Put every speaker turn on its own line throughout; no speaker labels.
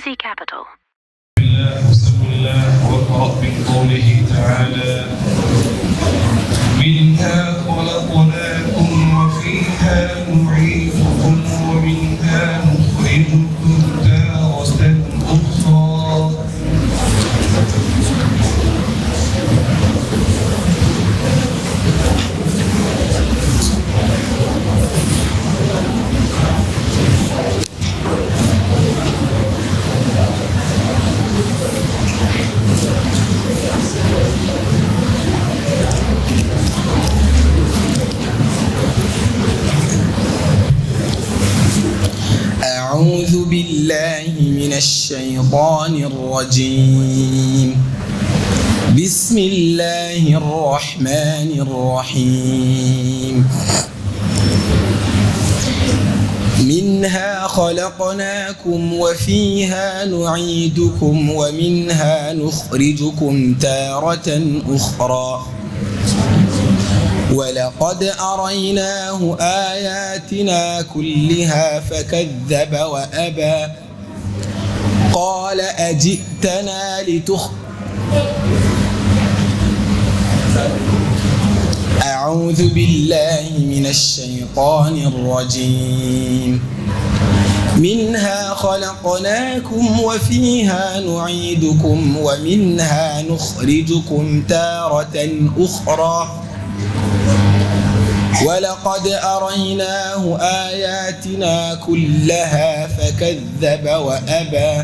Easy Capital.
بسم الله واقرأ من قوله تعالى منها خلقناكم وفيها نعيدكم ومنها نخرجكم تارة أخرى.
أعوذ بالله من الشيطان الرجيم. بسم الله الرحمن الرحيم. منها خلقناكم وفيها نعيدكم ومنها نخرجكم تارة أخرى. ولقد أريناه آياتنا كلها فكذب وأبى. قال أجئتنا أعوذ بالله من الشيطان الرجيم. منها خلقناكم وفيها نعيدكم ومنها نخرجكم تارة أخرى. ولقد أريناه آياتنا كلها فكذب وأبى.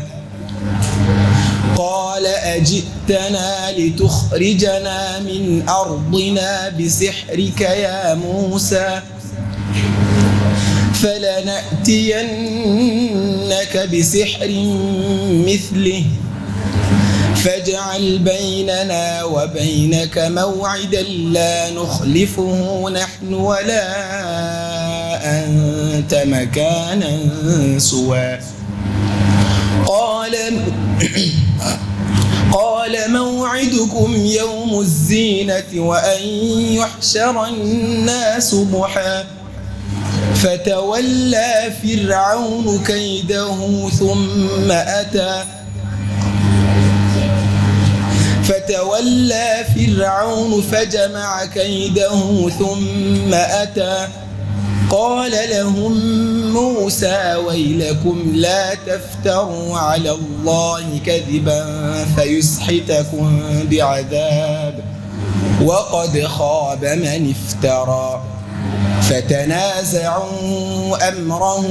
قال أجئتنا لتخرجنا من أرضنا بسحرك يا موسى فلنأتينك بسحر مثله فاجعل بيننا وبينك موعدا لا نخلفه نحن ولا أنت مكانا سوى. قال موعدكم يوم الزينة وأن يحشر الناس ضحى. فتولى فرعون كيده ثم أتى. فتولى فرعون فجمع كيده ثم أتى. قال لهم موسى ويلكم لا تفتروا على الله كذبا فيسحتكم بعذاب وقد خاب من افترى. فتنازعوا أمرهم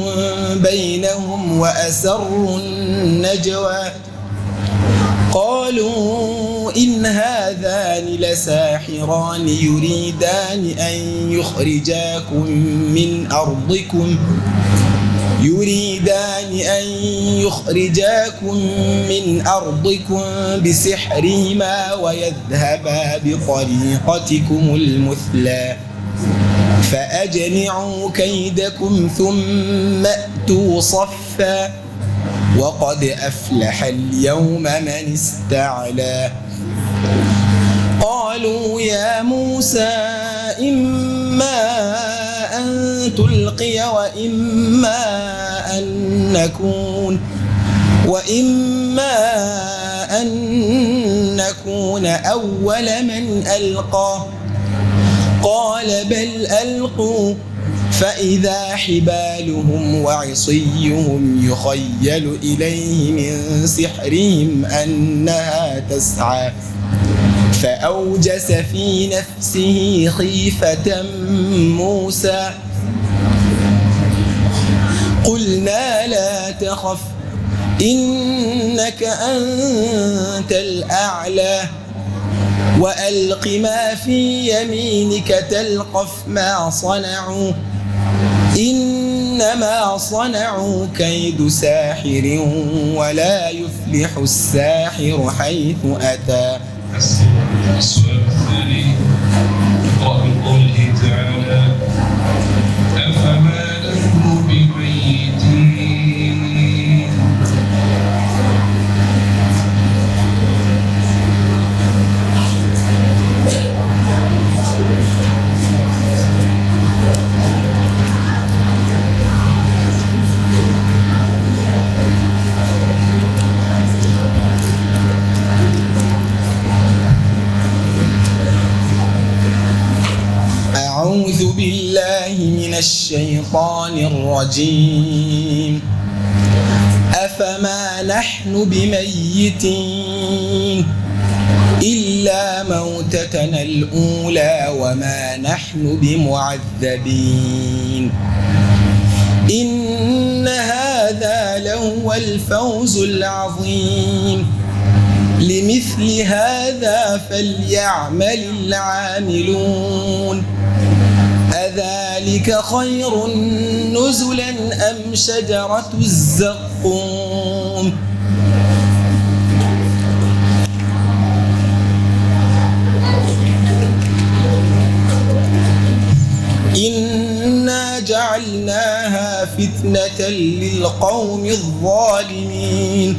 بينهم وأسروا النجوى. قالوا إن هذان لساحران يريدان أن يخرجاكم من أرضكم بسحرهما ويذهبا بطريقتكم المثلى فأجمعوا كيدكم ثم أتوا صفا وقد أفلح اليوم من استعلى. قالوا يا موسى إما أن تلقي وإما أن نكون أول من ألقى. قال بل ألقوا فإذا حبالهم وعصيهم يخيل إليه من سحرهم أنها تسعى. فأوجس في نفسه خيفة موسى. قلنا لا تخف إنك أنت الأعلى وألق ما في يمينك تلقف ما صنعوا إنما صنعوا كيد ساحر ولا يفلح الساحر حيث أتى.
السؤال الثاني اقرأ من قوله تعالى أفما نحن بميتين.
الشيطان الرجيم. أفما نحن بميتين إلا موتتنا الأولى وما نحن بمعذبين. إن هذا لهو الفوز العظيم. لمثل هذا فليعمل العاملون. أذلك خير نزلا أم شجرة الزقوم؟ إنا جعلناها فتنة للقوم الظالمين.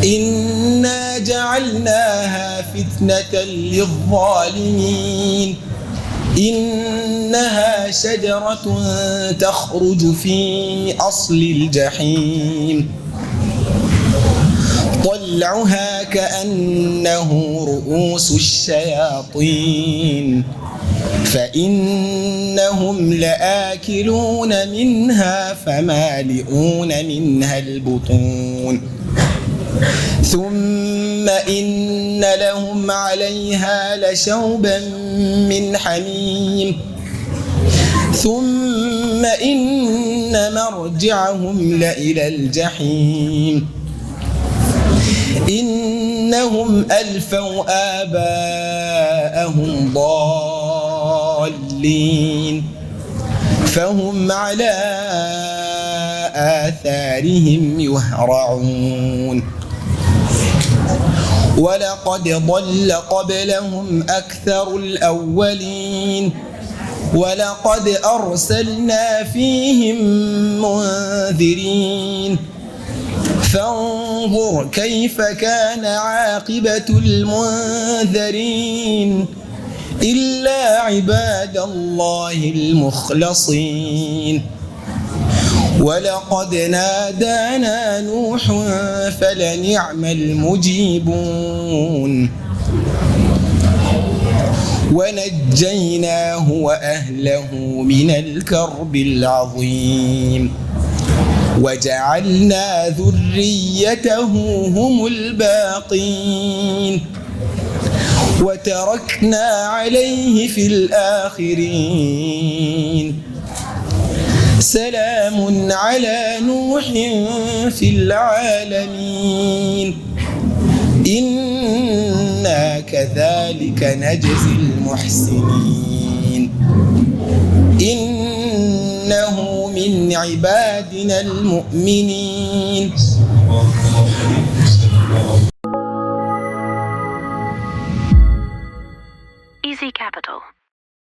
إنا جعلناها فتنة للظالمين. إنها شجرة تخرج في أصل الجحيم، طلعها كأنه رؤوس الشياطين، فإنهم لآكلون منها فمالئون منها البطون، ثم إن لهم عليها لشوبا من حميم، ثم إن مرجعهم لإلى الجحيم. إنهم ألفوا آباءهم ضالين فهم على آثارهم يهرعون. ولقد ضل قبلهم أكثر الأولين ولقد أرسلنا فيهم منذرين فانظر كيف كان عاقبة المنذرين إلا عباد الله المخلصين. ولقد نادانا نوح فلنعم المجيبون ونجيناه وأهله من الكرب العظيم وجعلنا ذريته هم الباقين وتركنا عليه في الآخرين. سلام على نوح في العالمين إنا كذلك نجزي المحسنين. إنه من عبادنا المؤمنين.